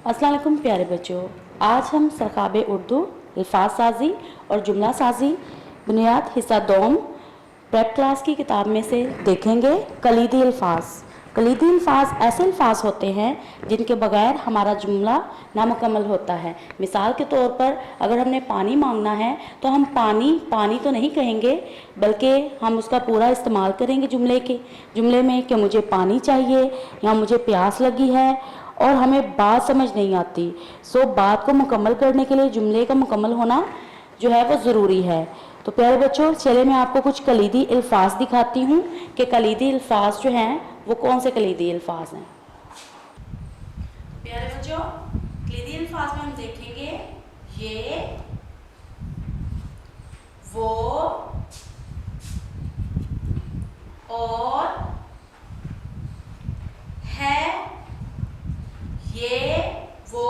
अस्सलाम वालेकुम प्यारे बच्चों, आज हम सरकाबे उर्दू अल्फाज साजी और जुमला साजी बुनियाद हिस्सा दोम प्रेप क्लास की किताब में से देखेंगे। कलीदी अल्फाज। कलीदी अल्फाज ऐसे अल्फाज होते हैं जिनके बगैर हमारा जुमला नामुकम्मल होता है। मिसाल के तौर पर अगर हमने पानी मांगना है तो हम पानी पानी तो नहीं कहेंगे, बल्कि हम उसका पूरा इस्तेमाल करेंगे जुमले में कि मुझे पानी चाहिए या मुझे प्यास लगी है और हमें बात समझ नहीं आती। सो बात को मुकम्मल करने के लिए जुमले का मुकम्मल होना जो है वो ज़रूरी है। तो प्यारे बच्चों, चलिए मैं आपको कुछ कलीदी अल्फाज दिखाती हूँ कि कलीदी अल्फाज जो हैं वो कौन से कलीदी अल्फाज हैं। प्यारे बच्चों, कलीदी अल्फाज में हम देखेंगे ये, वो और है, ये, वो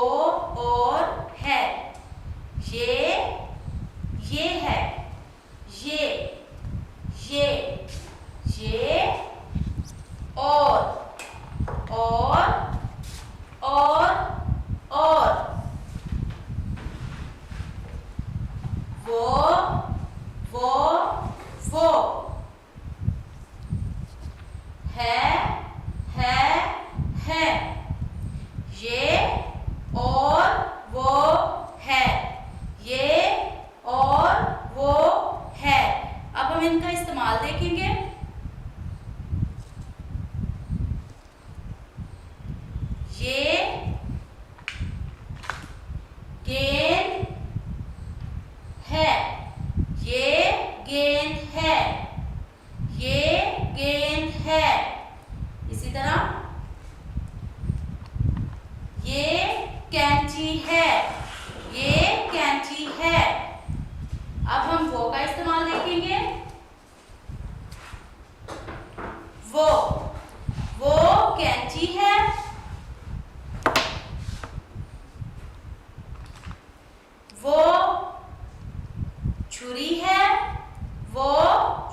और है, ये है, ये और वो है, ये और वो है, ये और वो है। अब हम इनका इस्तेमाल देखेंगे। ये गेंद है, ये गेंद है, ये गेंद है। इसी तरह ये कैंची है, ये कैंची है। अब हम वो का इस्तेमाल देखेंगे। वो कैंची है, वो छुरी है, वो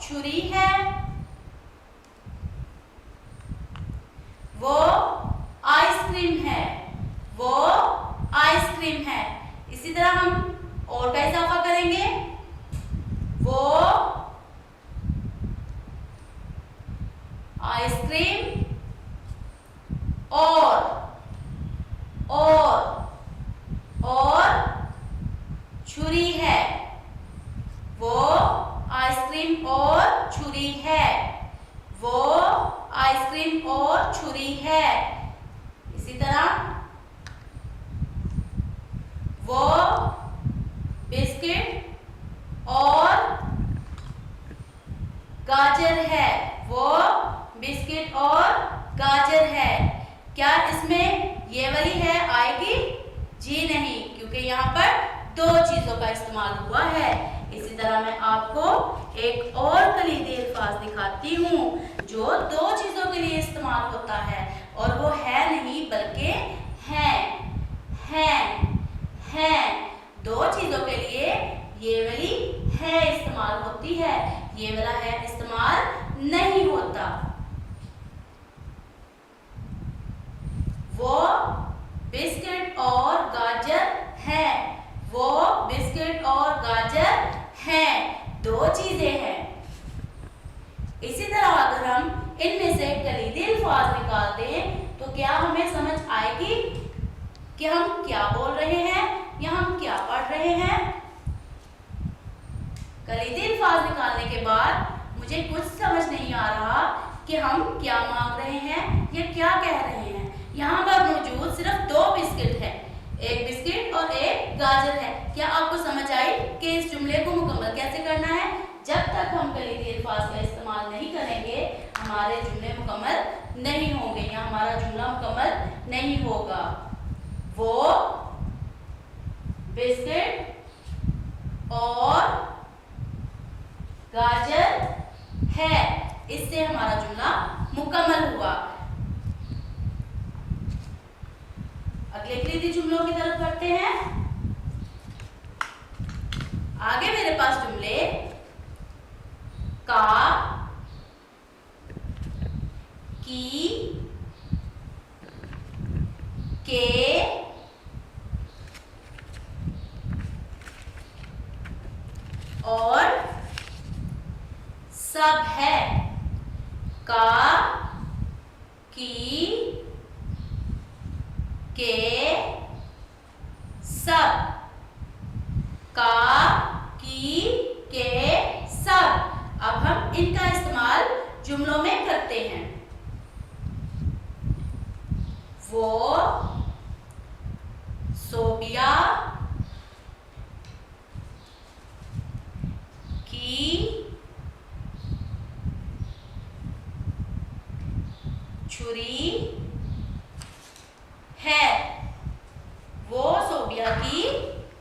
छुरी है, वो आइसक्रीम है, वो आइसक्रीम है। इसी तरह हम और का इजाफा करेंगे। वो आइसक्रीम और छुरी है, वो आइसक्रीम और छुरी है, वो आइसक्रीम और छुरी है। इसी तरह वो बिस्किट और गाजर है, वो बिस्किट और गाजर है। क्या इसमें ये वाली है आएगी? जी नहीं, क्योंकि यहाँ पर दो चीजों का इस्तेमाल हुआ है। इसी तरह मैं आपको एक और कलीदी अल्फाज दिखाती हूँ जो दो चीजों के लिए इस्तेमाल होता है, और वो है नहीं बल्कि है। दो चीजों के लिए ये वाली है इस्तेमाल होती है, ये वाला है इस्तेमाल नहीं होता। वो बिस्किट और गाजर है, वो बिस्किट और गाजर है, दो चीजें हैं। इसी तरह अगर हम इनमें से कलीदी अल्फाज निकाल दें तो क्या हमें समझ आएगी कि हम क्या बोल रहे हैं या हम क्या पढ़ रहे हैं। कलीदी अल्फाज निकालने के बाद मुझे कुछ समझ नहीं आ रहा कि हम क्या मांग रहे हैं या क्या कह रहे हैं। यहाँ पर मौजूद सिर्फ दो बिस्किट है, एक बिस्किट और एक गाजर है। क्या आपको समझ आई कि इस जुमले को मुकम्मल कैसे करना है? जब तक हम कलीदी अल्फाज का इस्तेमाल नहीं करेंगे हमारे जुमले मुकम्मल नहीं होंगे या हमारा जुमला मुकम्मल नहीं होगा। वो बिस्किट और गाजर है, इससे हमारा जुमला मुकम्मल हुआ। अगले कलीदी जुमलों की तरफ बढ़ते हैं। आगे मेरे पास जुमले का, की, के, के, सब, का, की, के, सब। अब हम इनका इस्तेमाल जुमलों में करते हैं। वो सोबिया की छुरी है। वो सोबिया की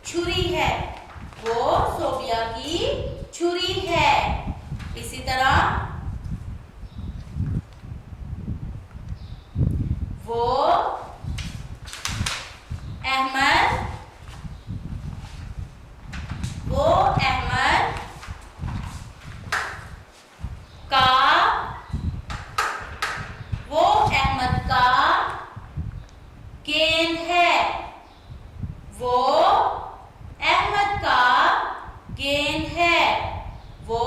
छुरी है। वो सोबिया की छुरी है। इसी तरह वो अहमद का गेंद है। वो अहमद का गेंद है। वो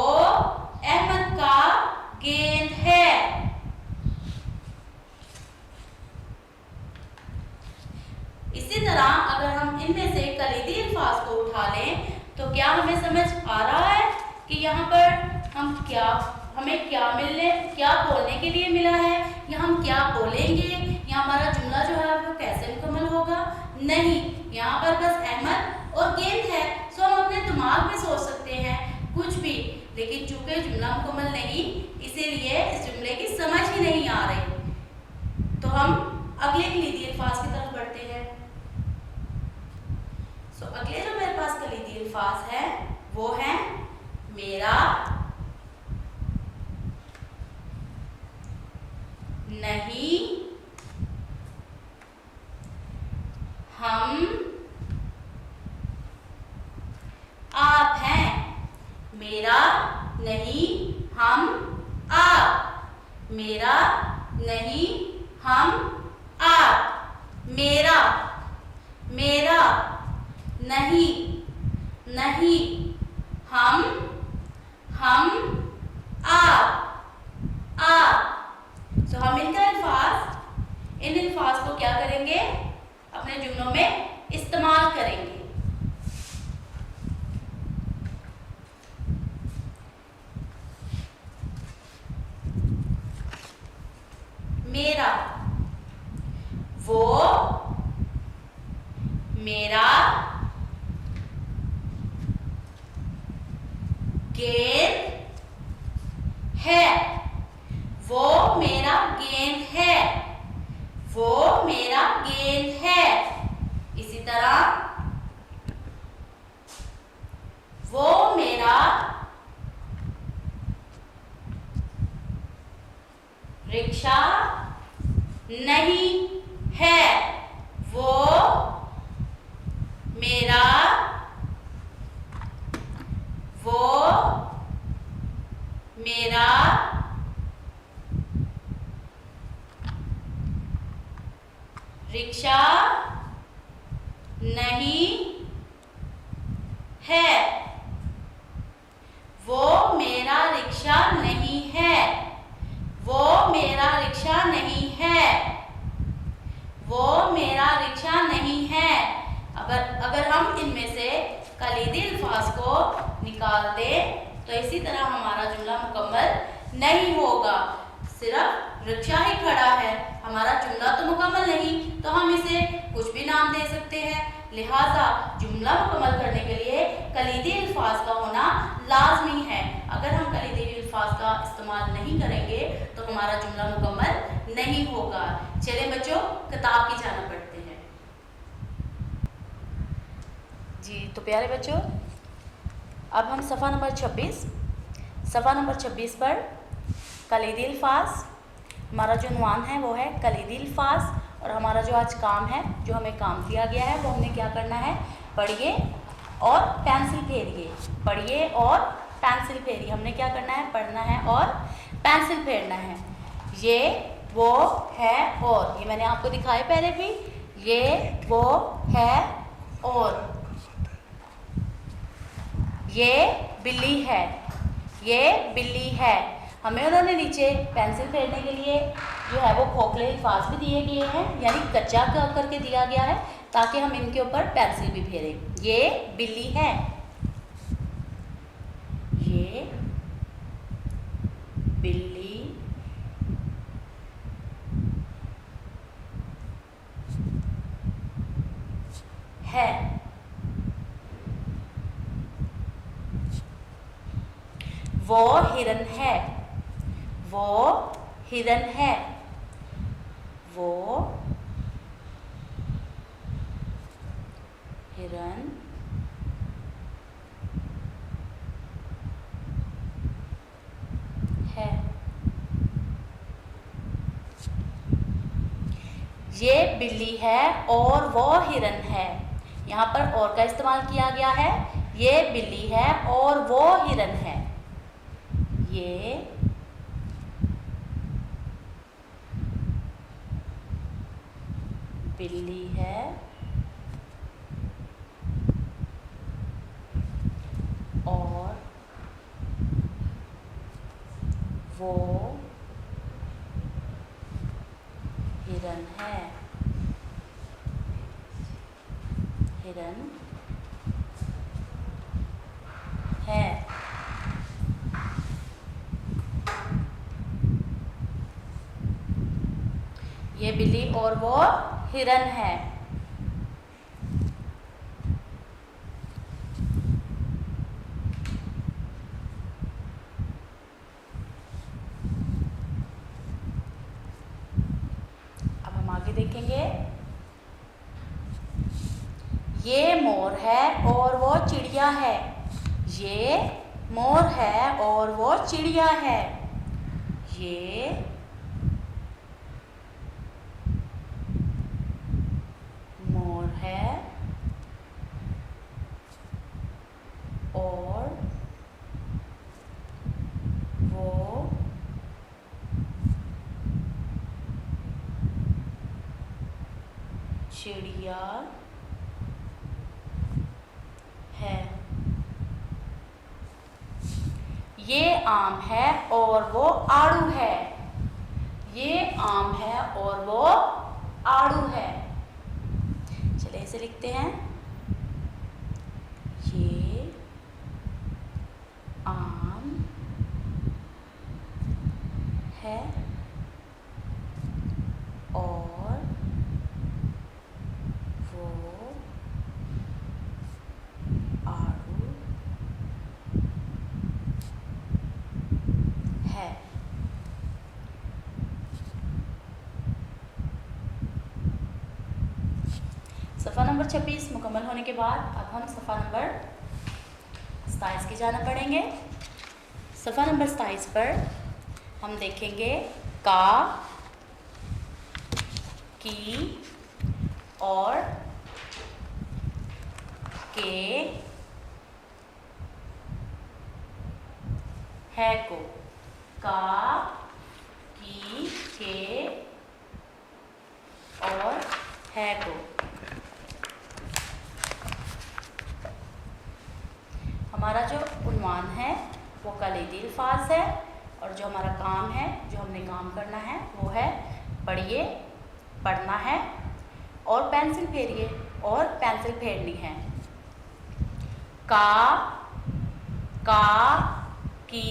अहमद का गेंद है। इसी तरह अगर हम इनमें से कलीदी अल्फाज को उठा लें तो क्या हमें समझ आ रहा है कि यहाँ पर हमें क्या बोलने के लिए मिला है या हम क्या बोलेंगे या हमारा जुमला जो है वो कैसे मुकम्मल होगा? नहीं, यहाँ पर बस अहमद और गेंद है। सो हम अपने दिमाग में सोच सकते हैं कुछ भी, लेकिन चूंकि जुमला मुकम्मल नहीं, इसीलिए इस जुमले की समझ ही नहीं आ रही। तो हम अगले कलीदी अल्फाज की तरफ बढ़ते हैं। अगले जो मेरे पास कलीदी अल्फाज है वो है मेरा, नहीं, हम, आप हैं। मेरा, नहीं, हम, आप। मेरा, नहीं, हम, आप। मेरा, मेरा, नहीं, नहीं, हम, आप, आप। तो हम इन अल्फाज को क्या करेंगे? अपने जुमलों में इस्तेमाल करेंगे। मेरा, वो मेरा गेंद है। वो मेरा गेंद है। वो मेरा गेंद है। इसी तरह वो मेरा रिक्शा नहीं है। वो मेरा रिक्शा नहीं है। वो मेरा रिक्शा नहीं है। वो मेरा रिक्शा नहीं है। वो मेरा रिक्शा नहीं है। अगर हम इनमें से कलीदी अल्फाज को निकाल दें तो इसी तरह हमारा जुमला मुकम्मल नहीं होगा। सिर्फ रिक्शा ही खड़ा है, हमारा जुमला तो मुकम्मल नहीं, तो हम इसे कुछ भी नाम दे सकते हैं। लिहाजा जुमला मुकम्मल करने के लिए कलीदी अल्फाज का होना लाजमी है। अगर हम कलीदी अल्फाज का इस्तेमाल नहीं करेंगे तो हमारा जुमला मुकम्मल नहीं होगा। चलिए बच्चों, किताब की जाना पढ़ते हैं। जी तो प्यारे बच्चों, अब हम सफ़ा नंबर 26 पर कलीदी अल्फाज, हमारा जो उन्वान है वो है कलीदी अल्फाज। और हमारा जो आज काम है, जो हमें काम दिया गया है, वो हमने क्या करना है? पढ़िए और पेंसिल फेरिए। पढ़िए और पेंसिल फेरिए। हमने क्या करना है? पढ़ना है और पेंसिल फेरना है। ये वो है और, ये मैंने आपको दिखाया पहले भी। ये वो है और, ये बिल्ली है। ये बिल्ली है। हमें उन्होंने नीचे पेंसिल फेरने के लिए जो है वो खोखले अल्फाज भी दिए गए हैं, यानी कच्चा करके दिया गया है ताकि हम इनके ऊपर पेंसिल भी फेरें। ये बिल्ली है, ये बिल्ली है। वो हिरन है, वो हिरन है, वो हिरन है। ये बिल्ली है और वो हिरन है। यहाँ पर और का इस्तेमाल किया गया है। ये बिल्ली है और वो हिरन है। ये बिल्ली है और वो हिरन है। हिरन है। ये बिल्ली और वो हिरन है। अब हम आगे देखेंगे। ये मोर है और वो चिड़िया है। ये मोर है और वो चिड़िया है। ये मोर है और वो चिड़िया है। ये आम है और वो आड़ू है। ये आम है और वो आड़ू है। चलिए इसे लिखते हैं। ये आम है और वो आड़ू है। सफ़ा नंबर 26 मुकम्मल होने के बाद अब हम सफ़ा नंबर 27 की जाना पड़ेंगे। सफ़ा नंबर 27 पर हम देखेंगे का, की और के है को। का, की, के और है को। हमारा जो उन्वान है वो कलीदी अल्फाज है और जो हमारा काम है, जो हमने काम करना है वो है पढ़िए, पढ़ना है और पेंसिल फेरिए और पेंसिल फेरनी है। का, की,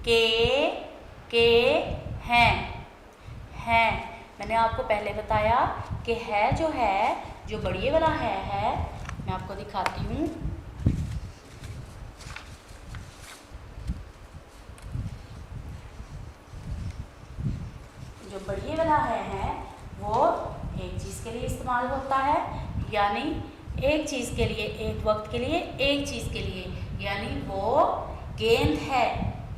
के हैं। मैंने आपको पहले बताया कि है जो है, जो बढ़िए वाला है मैं आपको दिखाती हूँ। जो बढ़िए वाला है वो एक चीज़ के लिए इस्तेमाल होता है, यानी एक चीज़ के लिए, एक वक्त के लिए, एक चीज़ के लिए, यानी वो गेंद है।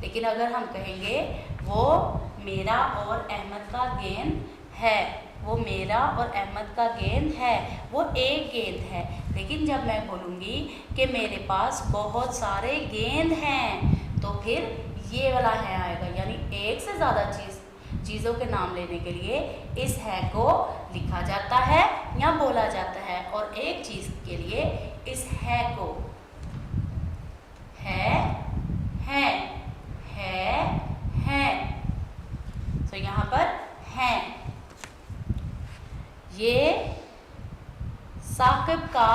लेकिन अगर हम कहेंगे वो मेरा और अहमद का गेंद है, वो मेरा और अहमद का गेंद है, वो एक गेंद है। लेकिन जब मैं बोलूँगी कि मेरे पास बहुत सारे गेंद हैं तो फिर ये वाला है आएगा, यानी एक से ज़्यादा चीज़ों के नाम लेने के लिए इस है को लिखा जाता है या बोला जाता है, और एक चीज़ के लिए इस है को है ये साकिब का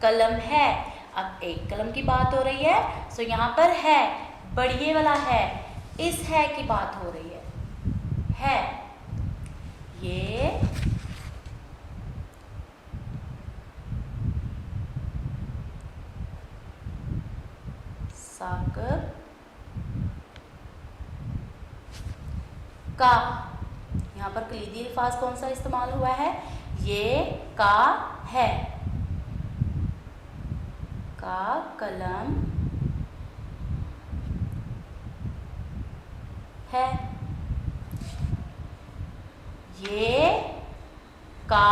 कलम है। अब एक कलम की बात हो रही है, सो यहाँ पर है, बढ़िए वाला है, इस है की बात हो रही है। ये साकिब का, यहाँ पर कलीदी अल्फाज कौन सा इस्तेमाल हुआ है? ये का है, का कलम है। ये का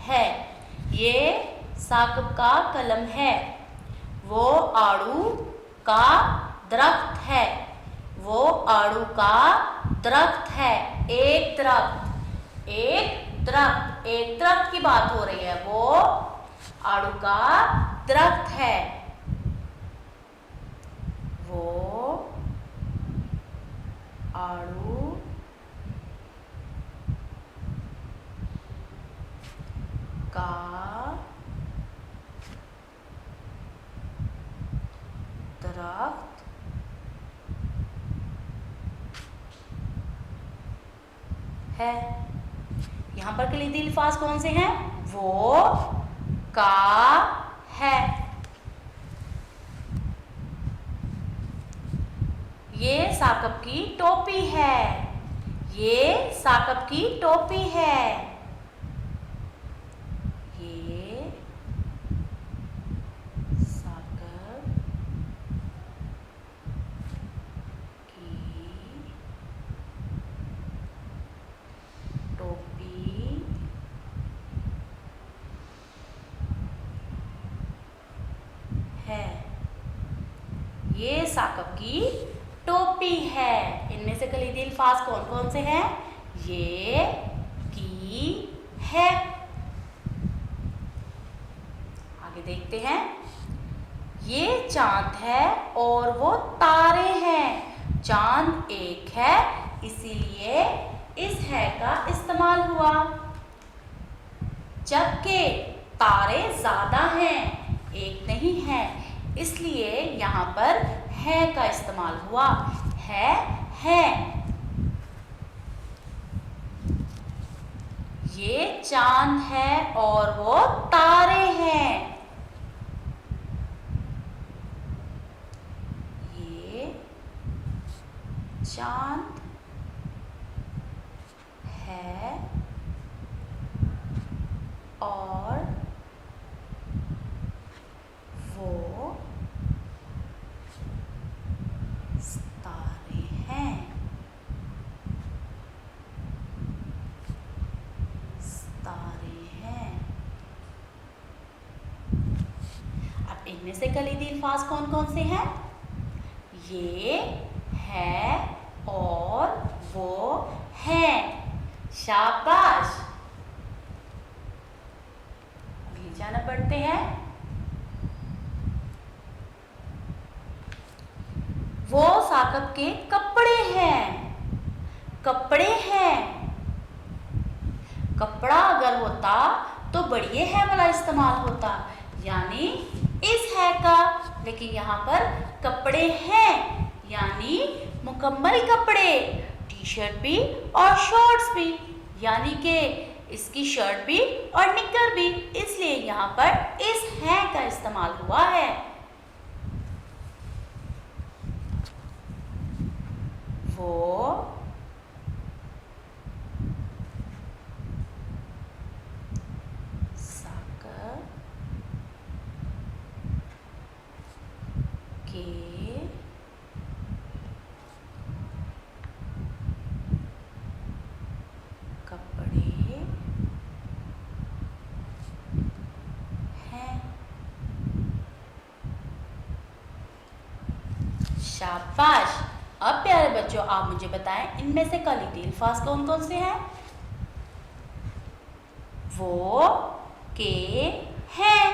है, ये साकिब का कलम है। वो आड़ू का दरख्त है, वो आड़ू का दरख्त है। एक दरख्त, एक दरख्त, एक दरख्त की बात हो रही है, वो आड़ू का दरख्त है। वो आड़ू का दरख्त है। यहाँ पर कलीदी अल्फाज कौन से हैं? वो, का, है। ये साकिब की टोपी है, ये साकिब की टोपी है। ये साकिब की टोपी है, ये साकिब की टोपी है। इनमें से कलीदी अल्फाज कौन कौन से हैं? ये, की, है। आगे देखते हैं। ये चांद है और वो तारे हैं। चांद एक है, इसीलिए इस है का इस्तेमाल हुआ। जबकि तारे ज्यादा हैं, एक नहीं है, इसलिए यहाँ पर है का इस्तेमाल हुआ। है। ये चांद है और वो तारे हैं। ये चांद है और वो तारे हैं। अब इनमें से कलीदी अल्फाज कौन कौन से हैं? ये, है और वो हैं। शाबाश। अगली जानब बढ़ते हैं। वो साकिब के कपड़े हैं, कपड़े हैं। कपड़ा अगर होता तो बढ़िया है वाला इस्तेमाल होता, यानी इस है का, लेकिन यहाँ पर कपड़े हैं यानी मुकम्मल कपड़े, टी शर्ट भी और शॉर्ट्स भी, यानी कि इसकी शर्ट भी और निक्कर भी, इसलिए यहाँ पर इस है का इस्तेमाल हुआ है। वो साकिब के कपड़े हैं। शाबाश। अब प्यारे बच्चों, आप मुझे बताएं इनमें से कलीदी अल्फाज कौन कौन से हैं? वो, के, हैं।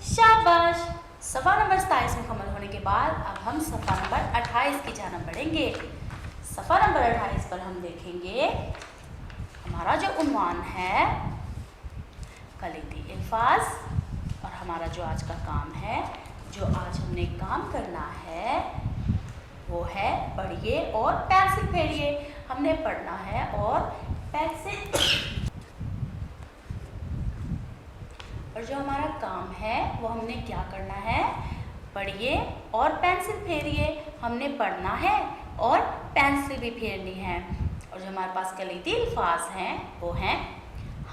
शाबाश। सफ़ा नंबर 27 मुकम्मल होने के बाद अब हम सफ़ा नंबर 28 की जानब बढ़ेंगे। सफ़ा नंबर 28 पर हम देखेंगे हमारा जो उन्वान है अल्फाज। और हमारा जो आज का काम है, जो आज हमने काम करना है वो है पढ़िए और पेंसिल फेरिए। हमने पढ़ना है और पेंसिल, और जो हमारा काम है वो हमने क्या करना है, पढ़िए और पेंसिल फेरिए। हमने पढ़ना है और पेंसिल भी फेरनी है। और जो हमारे पास कलीदी अल्फाज हैं वो हैं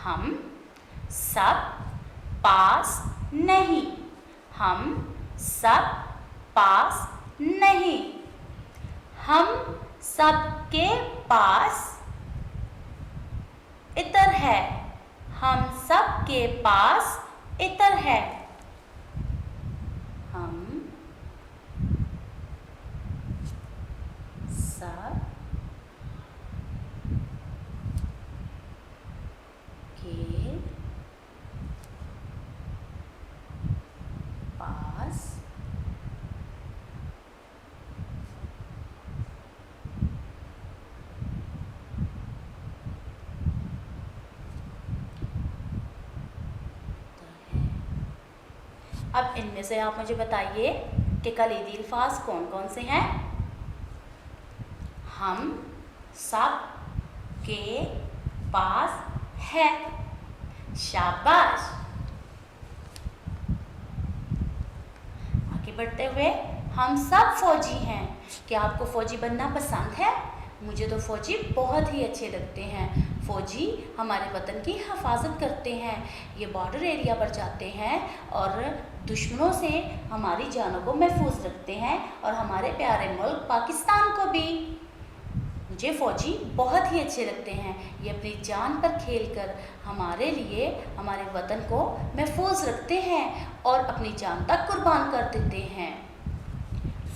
हम सब पास नहीं, हम सब पास नहीं, हम सबके पास इतर है, हम सबके पास इतर है, हम सब के पास अब इनमें से आप मुझे बताइए कि कलीदी अल्फाज कौन कौन से हैं। हम सब के पास है, शाबाश। आगे बढ़ते हुए, हम सब फौजी हैं। क्या आपको फौजी बनना पसंद है? मुझे तो फौजी बहुत ही अच्छे लगते हैं। फौजी हमारे वतन की हिफाजत करते हैं, ये बॉर्डर एरिया पर जाते हैं और दुश्मनों से हमारी जानों को महफूज रखते हैं और हमारे प्यारे मुल्क पाकिस्तान को भी। मुझे फौजी बहुत ही अच्छे लगते हैं, ये अपनी जान पर खेलकर हमारे लिए हमारे वतन को महफूज रखते हैं और अपनी जान तक कुर्बान कर देते हैं।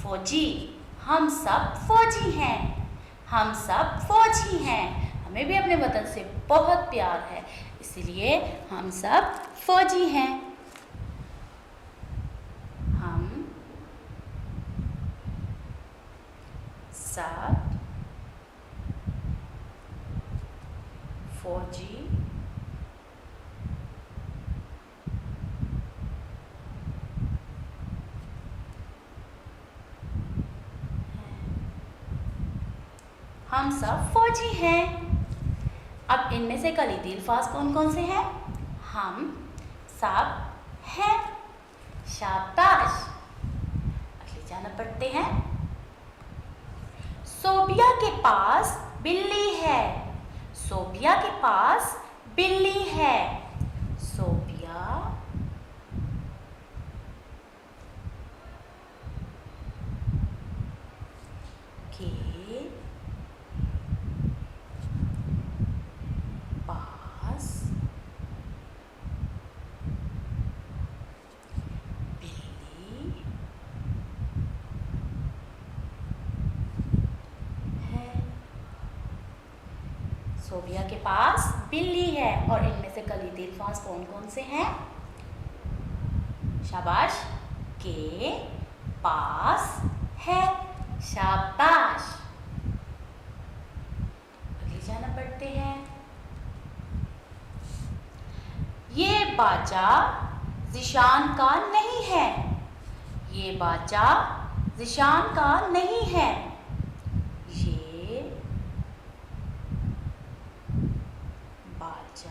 फौजी, हम सब फौजी हैं, हम सब फौजी हैं। हमें भी अपने वतन से बहुत प्यार है, इसलिए हम सब फौजी हैं। हम सब फौजी हम सब फौजी हैं। अब इनमें से कलीदी अल्फाज कौन कौन से हैं? हम सब हैं, शाबाश। अगले जाना पढ़ते हैं। सोबिया के पास बिल्ली है, सोबिया के पास बिल्ली है, सोबिया के पास बिल्ली है, सोबिया के पास बिल्ली है। और इनमें से कलीदी अल्फाज कौन कौन से हैं? शाबाश। के पास है, शाबाश। अगली जाना पढ़ते हैं। ये बाजा ज़िशान का नहीं है, ये बाजा ज़िशान का नहीं है, ये बाजा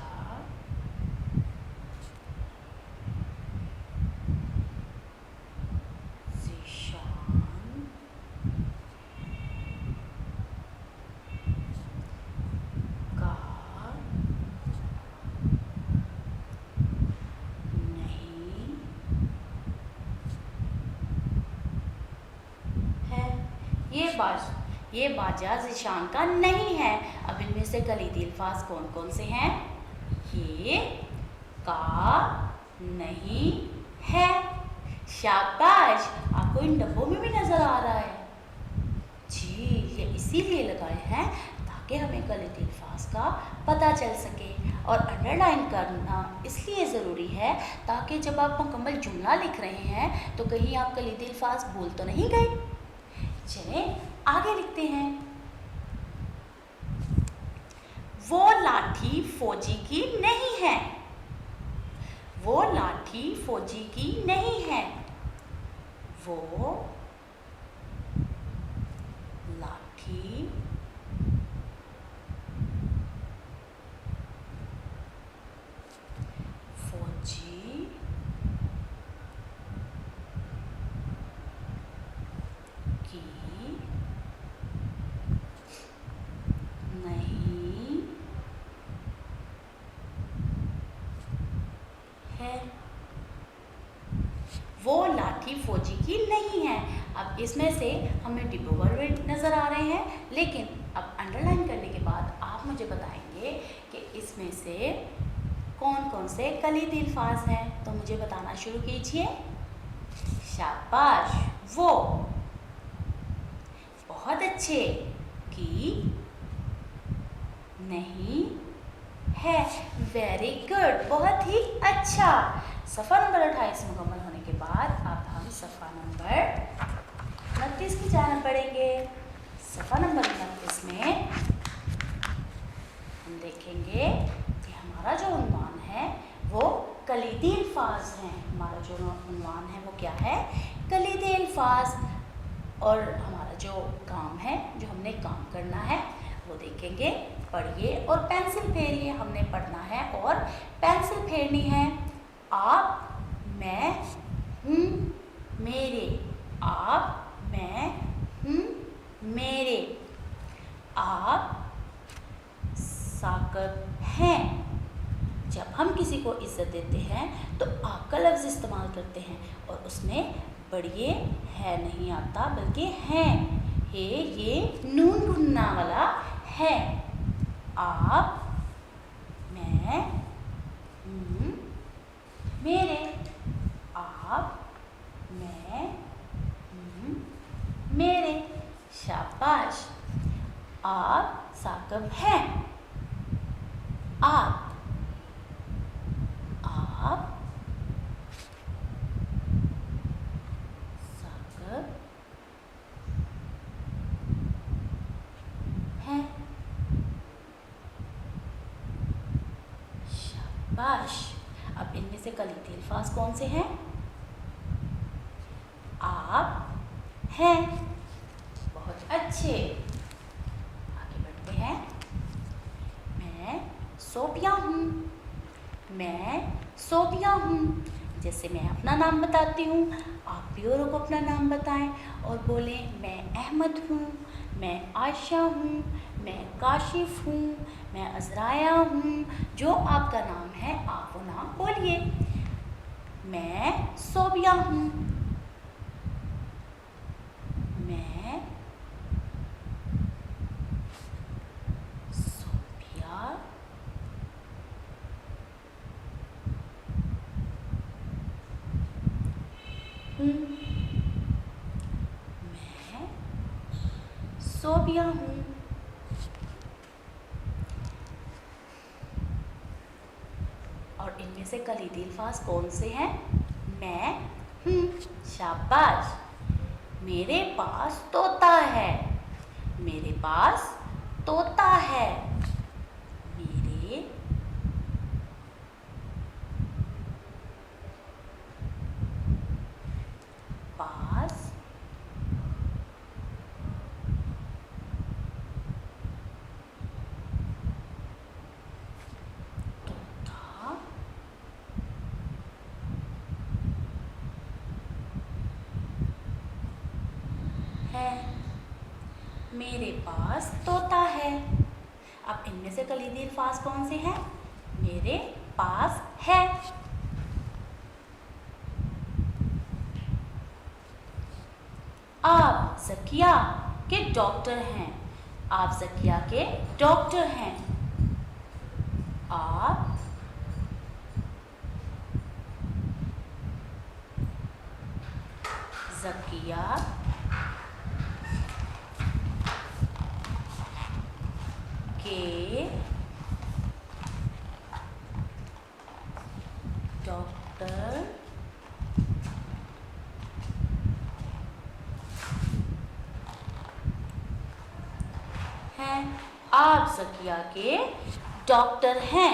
ज़िशान का नहीं है, ये बाजा ज़िशान का नहीं है। अब इनमें से कलीदी अल्फाज कौन कौन से हैं? ये का नहीं है, शाबाश। आपको इन डब्बों में भी नजर आ रहा है जी, ये इसीलिए लगाए हैं ताकि हमें कलीदी अल्फाज का पता चल सके। और अंडरलाइन करना इसलिए ज़रूरी है ताकि जब आप मुकम्मल जुमला लिख रहे हैं तो कहीं आप कलीदी अल्फाज भूल तो नहीं गए। चलें आगे लिखते हैं। वो लाठी फौजी की नहीं है, वो लाठी फौजी की नहीं है। वो लाठी फौजी की नहीं है। वो लाठी फौजी की नहीं है। अब इसमें से हमें डिबो वर्ड नज़र आ रहे हैं, लेकिन अब अंडरलाइन करने के बाद आप मुझे बताएंगे कि इसमें से कौन कौन से कलीदी अल्फाज हैं। तो मुझे बताना शुरू कीजिए। शाबाश, वो, बहुत अच्छे, की नहीं है, वेरी गुड, बहुत ही अच्छा। सफ़ा नंबर 28 मुकम्मल होने के बाद अब हम सफ़ा नंबर 29 की जानिब बढ़ेंगे। सफ़ा नंबर 29 में हम देखेंगे कि हमारा जो उन्वान है वो कलीदी अल्फाज हैं। हमारा जो उन्वान है वो क्या है? कलीदी अल्फाज। और हमारा जो काम है, जो हमने काम करना है वो देखेंगे। पढ़िए और पेंसिल फेरिए। हमने पढ़ना है और पेंसिल फेरनी है। आप, मैं, हूँ, मेरे। आप, मैं, हूँ, मेरे। आप साकब हैं। जब हम किसी को इज्जत देते हैं तो आप का लफ्ज़ इस्तेमाल करते हैं और उसमें बढ़िए है नहीं आता, बल्कि हैं। ये नून गुन्ना वाला है। आप, मैं, हूँ, मेरे। आप, मैं, हूँ, मेरे। शाबाश। आप साकब हैं। आप साकब हैं। शाबाश। अब इनमें से कलीदी अल्फाज कौन से हैं? आप हैं। बहुत अच्छे। आगे बढ़ते हैं। मैं सोफिया हूँ। मैं सोफिया हूँ। जैसे मैं अपना नाम बताती हूँ, आप भी औरों को अपना नाम बताएं और बोलें मैं अहमद हूँ, मैं आयशा हूँ, मैं काशिफ हूँ, मैं अज़राया हूँ। जो आपका नाम है आप वो नाम बोलिए। मैं सोफिया हूँ। मैं सोफिया हूँ। मैं सोफिया हूँ। और इनमें से कलीदी अल्फाज कौन से हैं? मैं हूँ। शाबाश। मेरे पास तोता है। मेरे पास तोता है। मेरे पास तोता है। मेरे पास तोता है। अब इनमें से कलीदी अल्फाज कौन से हैं? मेरे पास है। आप ज़किया के डॉक्टर हैं। आप ज़किया के डॉक्टर हैं। आप ज़किया के डॉक्टर हैं। आप ज़किया के डॉक्टर हैं।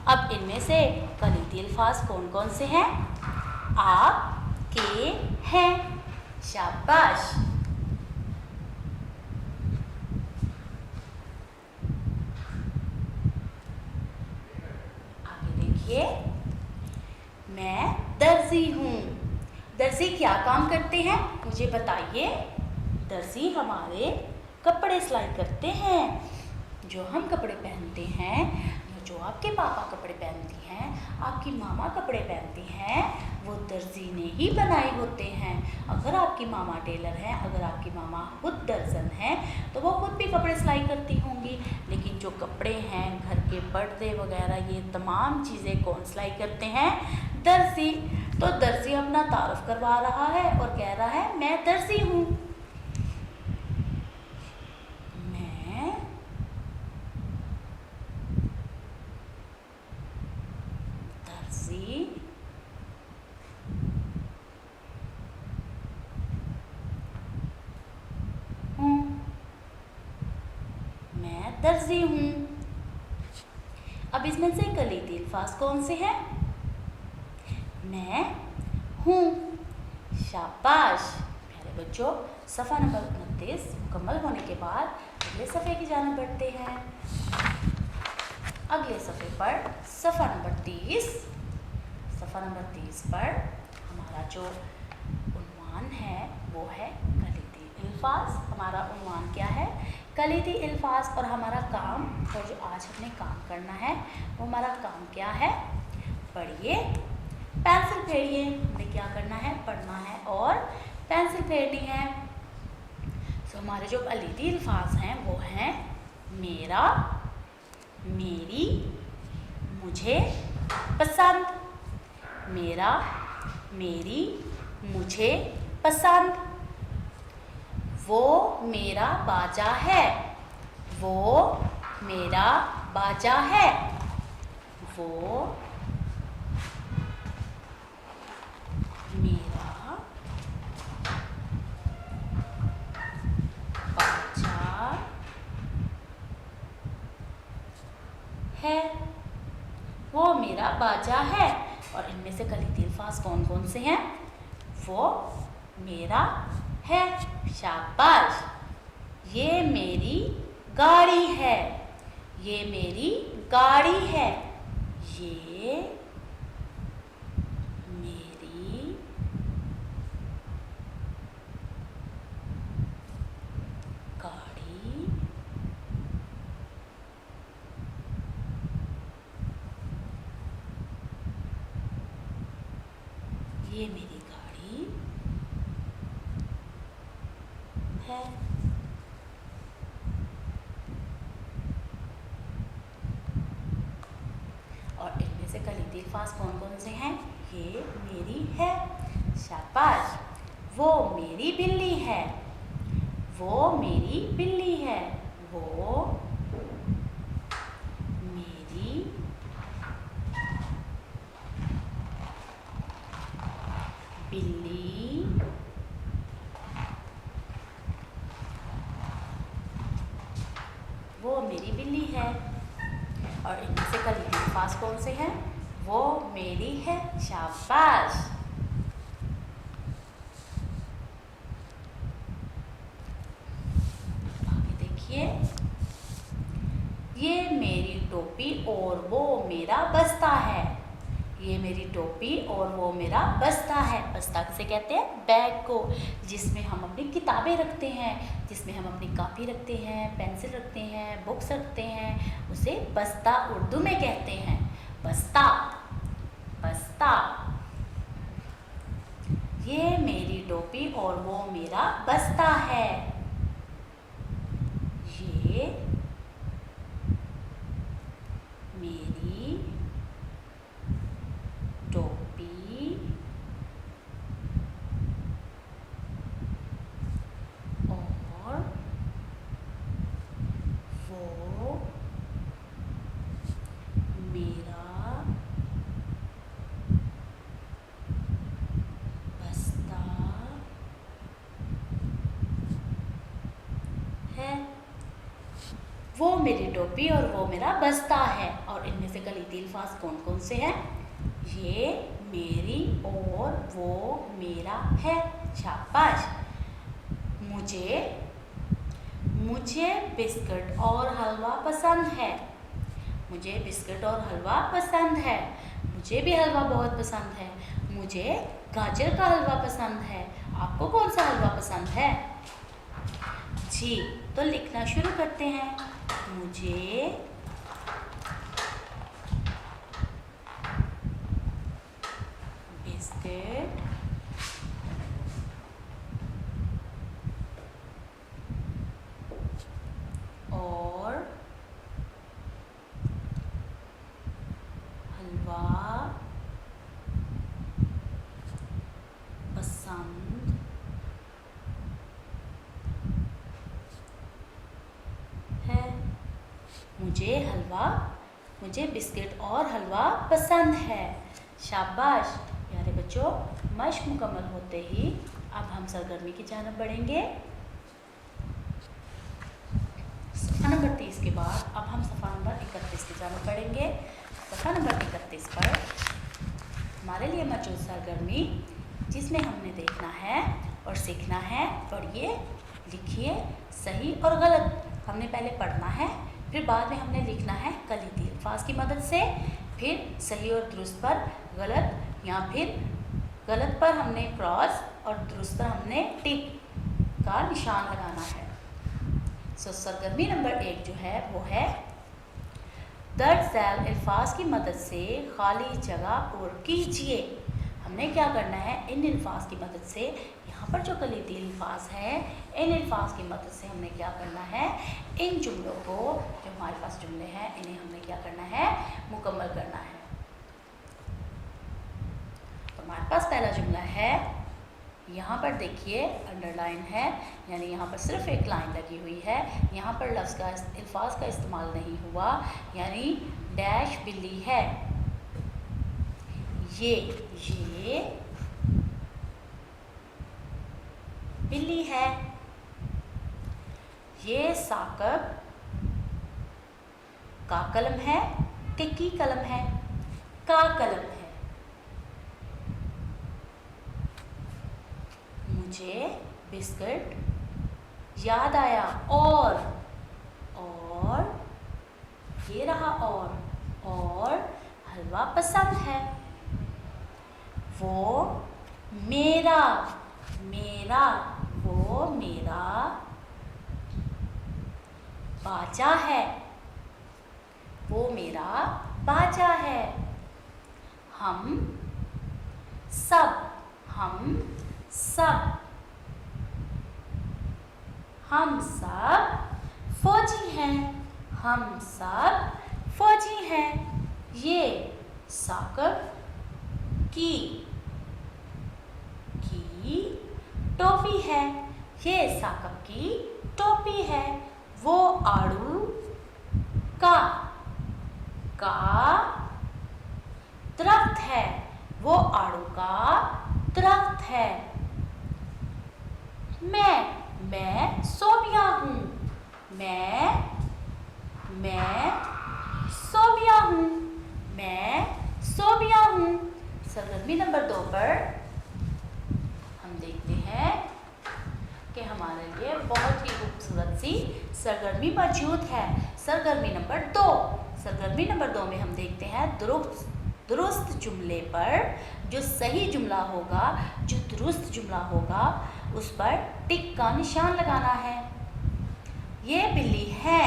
अब इनमें से कलीदी कलीदी अल्फाज कौन कौन से हैं? आप, के, हैं। शाबाश। आगे देखिए, मैं दर्जी हूँ। दर्जी क्या काम करते हैं मुझे बताइए? दर्जी हमारे कपड़े सिलाई करते हैं। जो हम कपड़े पहनते हैं, जो आपके पापा कपड़े पहनती हैं, आपकी मामा कपड़े पहनती हैं, वो दर्जी ने ही बनाए होते हैं। अगर आपकी मामा टेलर हैं, अगर आपकी मामा खुद दर्जन हैं, तो वो खुद भी कपड़े सिलाई करती होंगी। लेकिन जो कपड़े हैं, घर के पर्दे वगैरह, ये तमाम चीज़ें कौन सिलाई करते हैं? दर्जी। तो दर्जी अपना तारुफ करवा रहा है और कह रहा है मैं दर्जी हूँ। मैं दर्जी हूँ। मैं दर्जी हूँ। अब इसमें से कलीदी अल्फाज कौन से हैं? मैं हूँ। शाबाश। प्यारे बच्चों, सफ़ा नंबर 29 मुकम्मल होने के बाद अगले सफ़े की जानिब बढ़ते हैं। अगले सफ़े पर सफ़ा नंबर 30, सफ़ा नंबर 30 पर हमारा जो उन्वान है वो है कलीदी अल्फाज। हमारा उन्वान क्या है? कलीदी अल्फाज। और हमारा काम, और जो आज हमने काम करना है वो हमारा काम क्या है? पढ़िए, पेंसिल फेरिए। हमें क्या करना है? पढ़ना है और पेंसिल फेरनी है। तो हमारे जो कलीदी अल्फाज हैं वो हैं मेरा, मेरी, मुझे, पसंद। मेरा, मेरी, मुझे, पसंद। वो मेरा बाजा है। वो मेरा बाजा है। वो मेरा बाजा है। वो मेरा बाजा है। और इनमें से कलीदी अल्फाज कौन कौन से हैं? वो मेरा है। शाबाश। ये मेरी गाड़ी है। ये मेरी गाड़ी है। ये मेरी गाड़ी ये मेरी गाड़ी है। और इनमें से कलीदी अल्फाज कौन कौन से हैं? ये मेरी है। शाबाश। वो मेरी बिल्ली है। वो मेरी बिल्ली है। वो मेरी बिल्ली वो मेरी बिल्ली है। और इनमें से कलीदी अल्फाज कौन से हैं? वो मेरी है। शाबाश। आगे देखिए, ये मेरी टोपी और वो मेरा बस्ता है। ये मेरी टोपी और वो मेरा बस्ता है। बस्ता किसे कहते हैं? बैग को, जिसमें हम अपनी किताबें रखते हैं, जिसमें हम अपनी कॉपी रखते हैं, पेंसिल रखते हैं, बुक्स रखते हैं, उसे बस्ता उर्दू में कहते हैं। बस्ता, बस्ता। ये मेरी टोपी और वो मेरा बस्ता है। ये मेरी टोपी और वो मेरा बस्ता है। वो मेरी टोपी और वो मेरा बस्ता है। और इनमें से कलीदी अल्फाज कौन कौन से हैं? ये मेरी और वो मेरा है। शाबाश। मुझे बिस्किट और हलवा पसंद है। मुझे बिस्किट और हलवा पसंद है। मुझे भी हलवा बहुत पसंद है। मुझे गाजर का हलवा पसंद है। आपको कौन सा हलवा पसंद है? जी, तो लिखना शुरू करते हैं। मुझे बिस्किट और हलवा पसंद है। मुझे बिस्किट और हलवा पसंद है। शाबाश। प्यारे बच्चों, मश्क मुकम्मल होते ही अब हम सरगर्मी की जानिब बढ़ेंगे। सफ़ा नंबर 30 के बाद अब हम सफ़ा नंबर 31 की जानिब बढ़ेंगे। सफ़ा नंबर 31 पर हमारे लिए मौजूद सरगर्मी जिसमें हमने देखना है और सीखना है। पढ़िए, लिखिए, सही और गलत हमने पहले पढ़ना है, फिर बाद में हमने लिखना है कलीदी अल्फाज की मदद से। फिर सही और दुरुस्त पर गलत या फिर गलत पर हमने क्रॉस और दुरुस्त पर हमने टिक का निशान लगाना है। सरगर्मी नंबर 1 जो है वो है दर्ज झैल अल्फाज की मदद से खाली जगह पूर्ण कीजिए। हमने क्या करना है, इन अल्फाज की मदद से यहाँ पर जो कलीदी अल्फाज हैं, इन अल्फाज की मदद से हमने क्या करना है, इन जुमलों को, जो हमारे पास जुमले हैं, इन्हें हमने क्या करना है, मुकम्मल करना है। तो हमारे पास पहला जुमला है, यहाँ पर देखिए अंडरलाइन है, यानी यहाँ पर सिर्फ एक लाइन लगी हुई है। यहाँ पर लफ्ज़ का अल्फाज का इस्तेमाल नहीं हुआ, यानी डैश बिल्ली है। ये बिल्ली है। ये साकब का कलम है कि की कलम है? का कलम है। मुझे बिस्किट याद आया और ये रहा और हलवा पसंद है। वो मेरा वो मेरा बाजा है। वो मेरा बाजा है। हम सब फौजी हैं। हम सब फौजी हैं। ये साकब की टोपी है। ये साकब की टोपी है। वो आड़ू का दरख्त है। वो आड़ू का दरख्त है। मैं सोबिया हूँ। मैं सोबिया हूँ। सरगर्मी नंबर 2 पर हम देखते हैं कि हमारे लिए बहुत ही खूबसूरत सी सरगर्मी मौजूद है। सरगर्मी नंबर 2 में हम देखते हैं दुरुस्त जुमले पर जो सही जुमला होगा, जो दुरुस्त जुमला होगा, उस पर टिक का निशान लगाना है। ये बिल्ली है?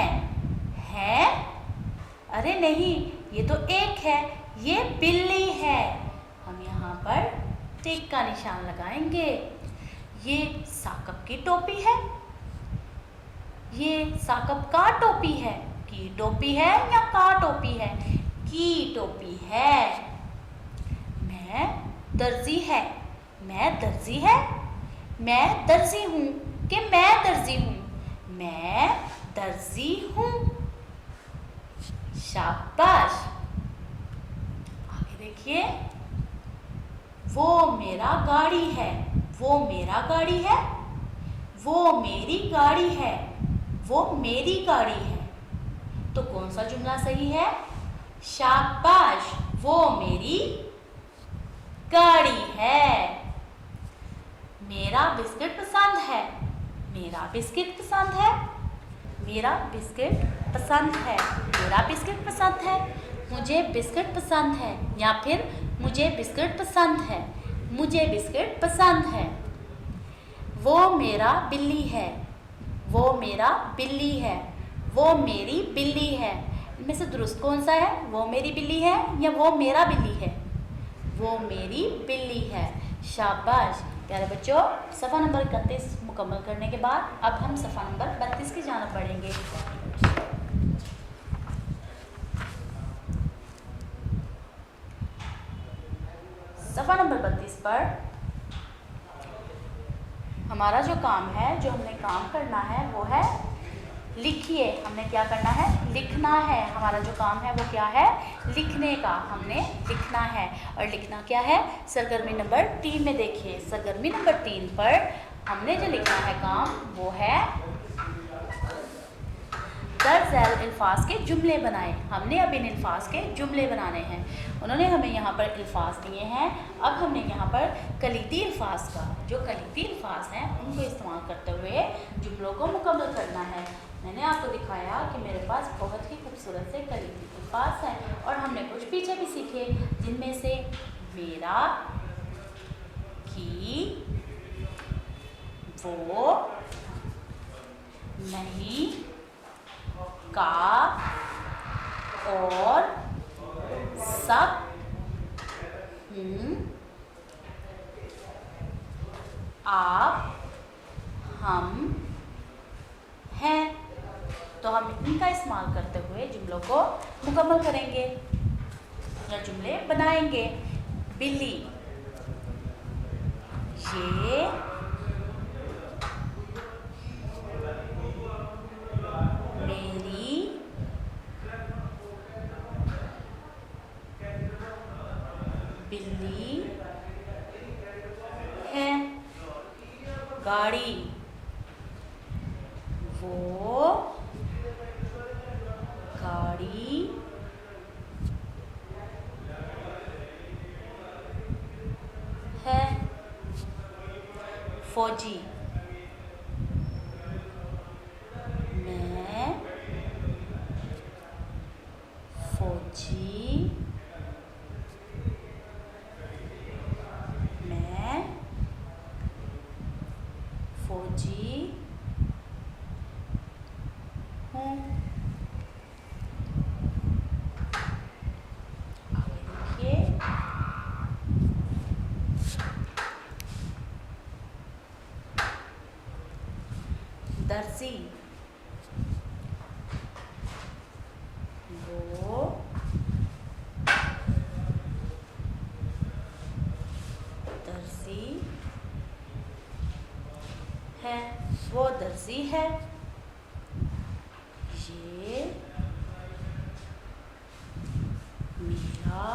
अरे नहीं, ये तो एक है। ये बिल्ली है। हम यहाँ पर टिक का निशान लगाएंगे। ये साकब की टोपी है। ये साकब का टोपी है। की टोपी है या का टोपी है? की टोपी है। मैं दर्जी है। मैं दर्जी हूँ कि मैं दर्जी हूँ? मैं दर्जी हूँ। शाबाश। आगे देखिए, वो मेरा गाड़ी है। वो मेरा गाड़ी है। वो मेरी गाड़ी है। वो मेरी गाड़ी है। तो कौन सा जुमला सही है? शाबाश। वो मेरी गाड़ी है। मेरा बिस्किट पसंद है। मेरा बिस्किट पसंद है। मेरा बिस्किट पसंद है। मेरा बिस्किट पसंद है। मुझे बिस्किट पसंद है, या फिर मुझे बिस्किट पसंद है। मुझे बिस्किट पसंद है। वो मेरा बिल्ली है। वो मेरा बिल्ली है। वो मेरी बिल्ली है। इनमें से दुरुस्त कौन सा है? वो मेरी बिल्ली है या वो मेरा बिल्ली है? वो मेरी बिल्ली है। शाबाश प्यारे बच्चों। सफ़ा नंबर 31 मुकम्मल करने के बाद अब हम सफ़ा नंबर 32 की जानिब बढ़ेंगे। सफ़ा नंबर 32 पर हमारा जो काम है, जो हमने काम करना है वो है लिखिए। हमने क्या करना है? लिखना है। हमारा जो काम है वो क्या है? लिखने का। हमने लिखना है। और लिखना क्या है? सरगर्मी नंबर 3 में देखिए। सरगर्मी नंबर 3 पर हमने जो लिखना है काम वो है दर्ज झैल अल्फाज के जुमले बनाए। हमने अब इन अल्फाज के जुमले बनाने हैं। उन्होंने हमें यहाँ पर अल्फाज दिए हैं। अब हमने यहाँ पर कलीदी अल्फाज का, जो कलीदी अल्फाज हैं उनको इस्तेमाल करते हुए जुमलों को मुकम्मल करना है। मैंने आपको दिखाया कि मेरे पास बहुत ही खूबसूरत से कलीदी अल्फाज हैं और हमने कुछ पीछे भी सीखे, जिनमें से मेरा, की, वो, नहीं, का और सब, आप, हम, हैं। तो हम इनका इस्तेमाल करते हुए जुमलों को मुकम्मल करेंगे या जुमले बनाएंगे। बिल्ली, ये मेरी बिल्ली है। गाड़ी, वो गाड़ी है। फौजी, मैं फौजी, मैं फौजी हूँ। आगे देखिए। दर्जी, वो दर्जी है। वो दर्जी है। ये मेरा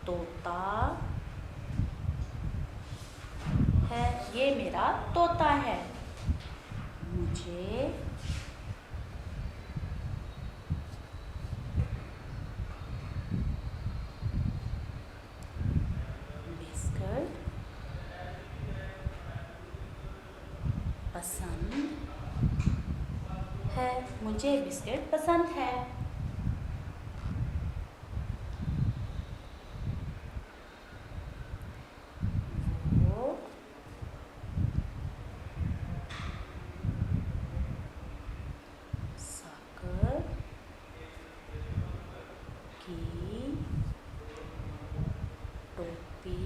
तोता है। ये मेरा तोता है। मुझे बिस्किट पसंद है। मुझे बिस्किट पसंद है। वो साकर की टोपी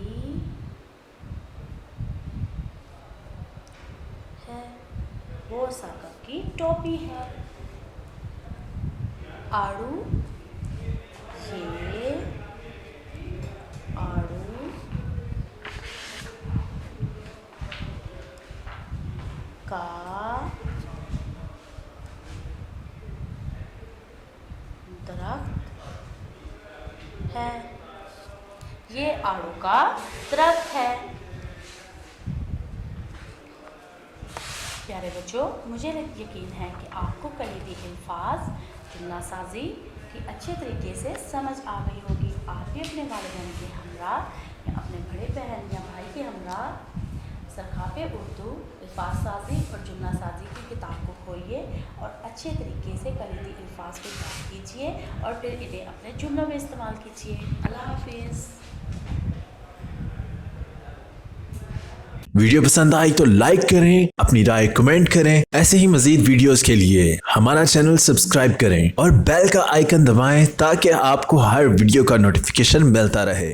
है। वो साकर की टोपी है। आड़ू, ये आड़ू का दरख्त है। ये आड़ू का दरख्त है। प्यारे बच्चों, मुझे यकीन है कि आपको कलीदी अल्फाज जुमला साजी की अच्छे तरीके से समझ आ गई होगी। आप भी अपने वालिदैन के हमरा या अपने बड़े बहन या भाई के हमरा सरखाब उर्दू अल्फाज साजी और जुमला साजी की किताब को खोलिए और अच्छे तरीके से कलीदी अल्फाज को याद कीजिए और फिर इन्हें अपने जुमलों में इस्तेमाल कीजिए। अल्लाह हाफिज़। वीडियो पसंद आई तो लाइक करें, अपनी राय कमेंट करें। ऐसे ही मजीद वीडियोस के लिए हमारा चैनल सब्सक्राइब करें और बेल का आइकन दबाएं ताकि आपको हर वीडियो का नोटिफिकेशन मिलता रहे।